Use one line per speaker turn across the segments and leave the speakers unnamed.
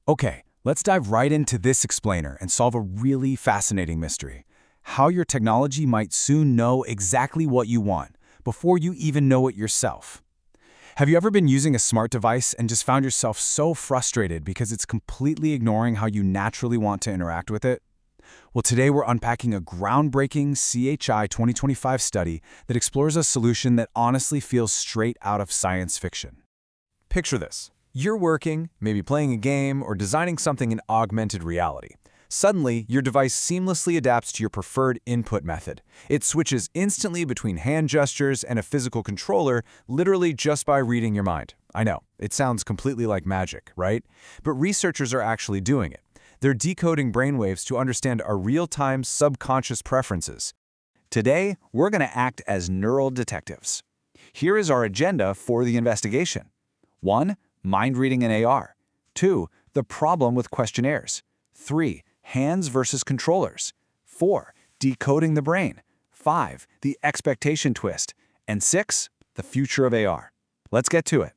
Okay, let's dive right into this explainer and solve a really fascinating mystery. How your technology might soon know exactly what you want before you even know it yourself. Have you ever been using a smart device and just found yourself so frustrated because it's completely ignoring how you naturally want to interact with it? Well, today we're unpacking a groundbreaking CHI 2025 study that explores a solution that honestly feels straight out of science fiction.
Picture this. You're working, maybe playing a game or designing something in augmented reality. Suddenly, your device seamlessly adapts to your preferred input method. It switches instantly between hand gestures and a physical controller, literally just by reading your mind. I know, it sounds completely like magic, right? But researchers are actually doing it. They're decoding brainwaves to understand our real-time subconscious preferences. Today, we're going to act as neural detectives. Here is our agenda for the investigation. 1. Mind reading in AR. 2. The problem with questionnaires. 3. Hands versus controllers. 4. Decoding the brain. 5. The expectation twist. And 6. The future of AR. Let's get to it.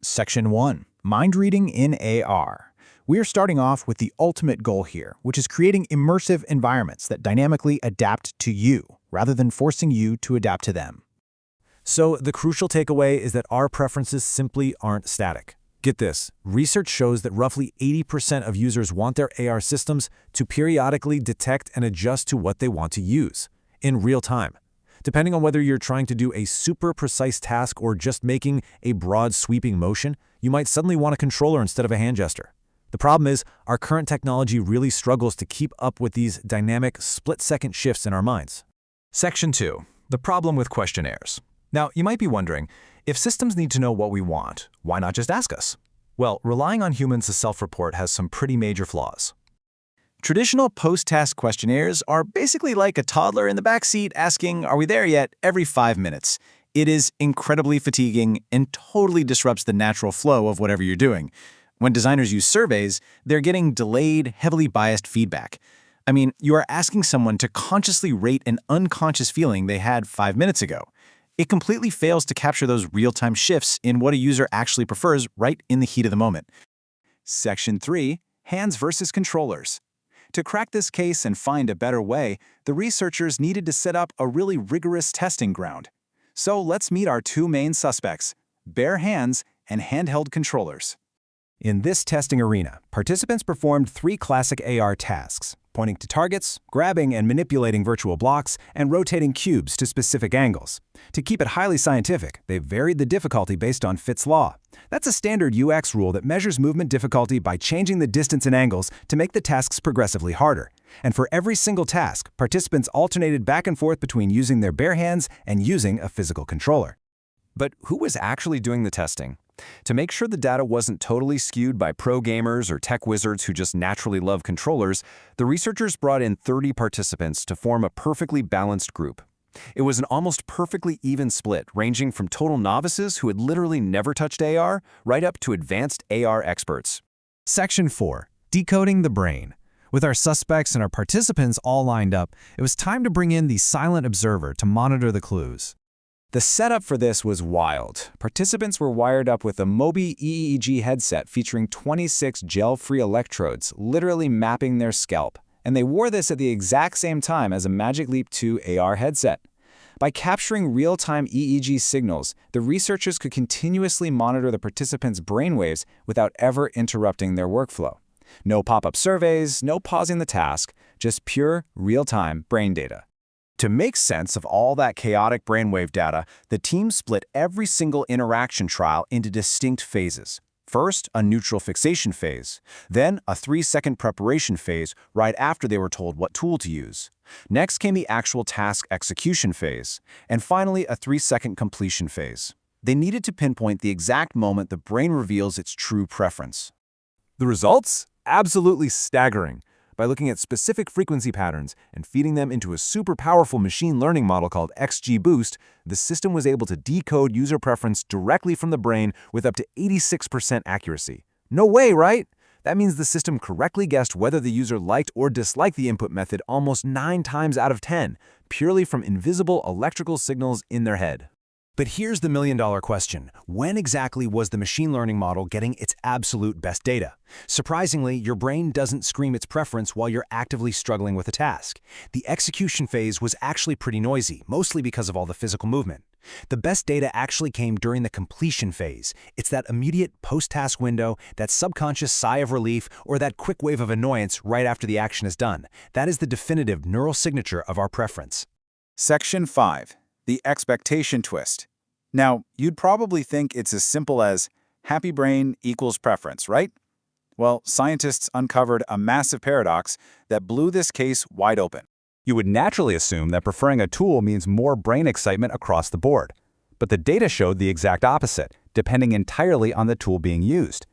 Section 1. Mind reading in AR. We are starting off with the ultimate goal here, which is creating immersive environments that dynamically adapt to you, rather than forcing you to adapt to them. So the crucial takeaway is that our preferences simply aren't static. Get this, research shows that roughly 80% of users want their AR systems to periodically detect and adjust to what they want to use, in real time. Depending on whether you're trying to do a super precise task or just making a broad sweeping motion, you might suddenly want a controller instead of a hand gesture. The problem is, our current technology really struggles to keep up with these dynamic, split-second shifts in our minds.
Section 2. The problem with questionnaires. Now, you might be wondering, if systems need to know what we want, why not just ask us? Well, relying on humans to self-report has some pretty major flaws. Traditional post-task questionnaires are basically like a toddler in the backseat asking, "Are we there yet?" every 5 minutes. It is incredibly fatiguing and totally disrupts the natural flow of whatever you're doing. When designers use surveys, they're getting delayed, heavily biased feedback. I mean, you are asking someone to consciously rate an unconscious feeling they had 5 minutes ago. It completely fails to capture those real-time shifts in what a user actually prefers right in the heat of the moment. Section 3. Hands versus controllers. To crack this case and find a better way, the researchers needed to set up a really rigorous testing ground. So let's meet our two main suspects, bare hands and handheld controllers.
In this testing arena, participants performed 3 classic AR tasks: pointing to targets, grabbing and manipulating virtual blocks, and rotating cubes to specific angles. To keep it highly scientific, they varied the difficulty based on Fitts' law. That's a standard UX rule that measures movement difficulty by changing the distance and angles to make the tasks progressively harder. And for every single task, participants alternated back and forth between using their bare hands and using a physical controller.
But who was actually doing the testing? To make sure the data wasn't totally skewed by pro gamers or tech wizards who just naturally love controllers, the researchers brought in 30 participants to form a perfectly balanced group. It was an almost perfectly even split, ranging from total novices who had literally never touched AR, right up to advanced AR experts.
Section 4. Decoding the brain. With our suspects and our participants all lined up, it was time to bring in the silent observer to monitor the clues.
The setup for this was wild. Participants were wired up with a Mobi EEG headset featuring 26 gel-free electrodes, literally mapping their scalp. And they wore this at the exact same time as a Magic Leap 2 AR headset. By capturing real-time EEG signals, the researchers could continuously monitor the participants' brainwaves without ever interrupting their workflow. No pop-up surveys, no pausing the task, just pure, real-time brain data. To make sense of all that chaotic brainwave data, the team split every single interaction trial into distinct phases. First, a neutral fixation phase, then a 3-second preparation phase right after they were told what tool to use. Next came the actual task execution phase, and finally a 3-second completion phase. They needed to pinpoint the exact moment the brain reveals its true preference.
The results? Absolutely staggering. By looking at specific frequency patterns and feeding them into a super powerful machine learning model called XGBoost, the system was able to decode user preference directly from the brain with up to 86% accuracy. No way, right? That means the system correctly guessed whether the user liked or disliked the input method almost 9 times out of 10, purely from invisible electrical signals in their head.
But here's the million-dollar question. When exactly was the machine learning model getting its absolute best data? Surprisingly, your brain doesn't scream its preference while you're actively struggling with a task. The execution phase was actually pretty noisy, mostly because of all the physical movement. The best data actually came during the completion phase. It's that immediate post-task window, that subconscious sigh of relief, or that quick wave of annoyance right after the action is done. That is the definitive neural signature of our preference.
Section 5. The expectation twist. Now, you'd probably think it's as simple as happy brain equals preference, right? Well, scientists uncovered a massive paradox that blew this case wide open.
You would naturally assume that preferring a tool means more brain excitement across the board. But the data showed the exact opposite, depending entirely on the tool being used.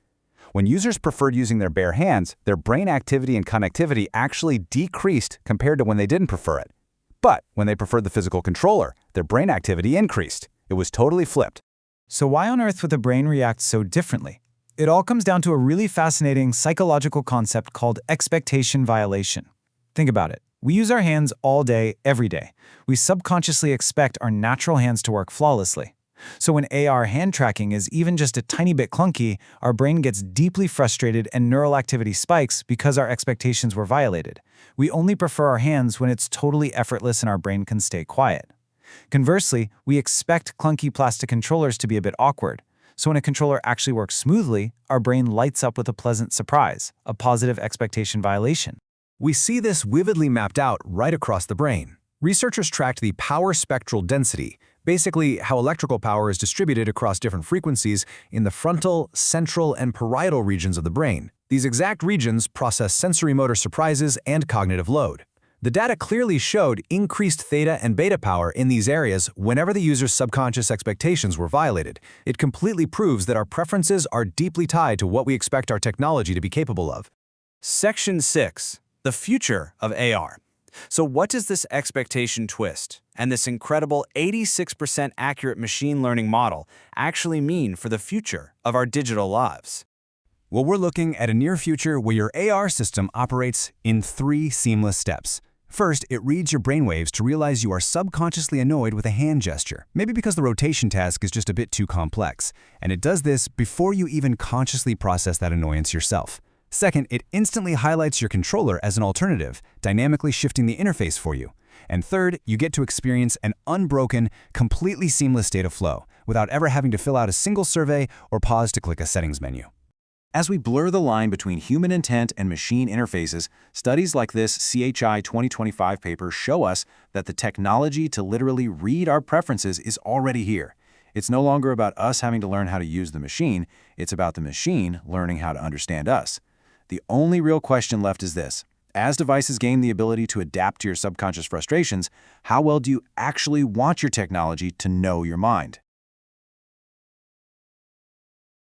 When users preferred using their bare hands, their brain activity and connectivity actually decreased compared to when they didn't prefer it. But when they preferred the physical controller, their brain activity increased. It was totally flipped.
So why on earth would the brain react so differently? It all comes down to a really fascinating psychological concept called expectation violation. Think about it. We use our hands all day, every day. We subconsciously expect our natural hands to work flawlessly. So when AR hand tracking is even just a tiny bit clunky, our brain gets deeply frustrated and neural activity spikes because our expectations were violated. We only prefer our hands when it's totally effortless and our brain can stay quiet. Conversely, we expect clunky plastic controllers to be a bit awkward. So when a controller actually works smoothly, our brain lights up with a pleasant surprise, a positive expectation violation.
We see this vividly mapped out right across the brain. Researchers tracked the power spectral density, basically how electrical power is distributed across different frequencies in the frontal, central, and parietal regions of the brain. These exact regions process sensory motor surprises and cognitive load. The data clearly showed increased theta and beta power in these areas whenever the user's subconscious expectations were violated. It completely proves that our preferences are deeply tied to what we expect our technology to be capable of.
Section 6. The future of AR. So what does this expectation twist and this incredible 86% accurate machine learning model actually mean for the future of our digital lives?
Well, we're looking at a near future where your AR system operates in 3 seamless steps. First, it reads your brainwaves to realize you are subconsciously annoyed with a hand gesture, maybe because the rotation task is just a bit too complex. And it does this before you even consciously process that annoyance yourself. Second, it instantly highlights your controller as an alternative, dynamically shifting the interface for you. And third, you get to experience an unbroken, completely seamless data flow without ever having to fill out a single survey or pause to click a settings menu.
As we blur the line between human intent and machine interfaces, studies like this CHI 2025 paper show us that the technology to literally read our preferences is already here. It's no longer about us having to learn how to use the machine, it's about the machine learning how to understand us. The only real question left is this. As devices gain the ability to adapt to your subconscious frustrations, how well do you actually want your technology to know your mind?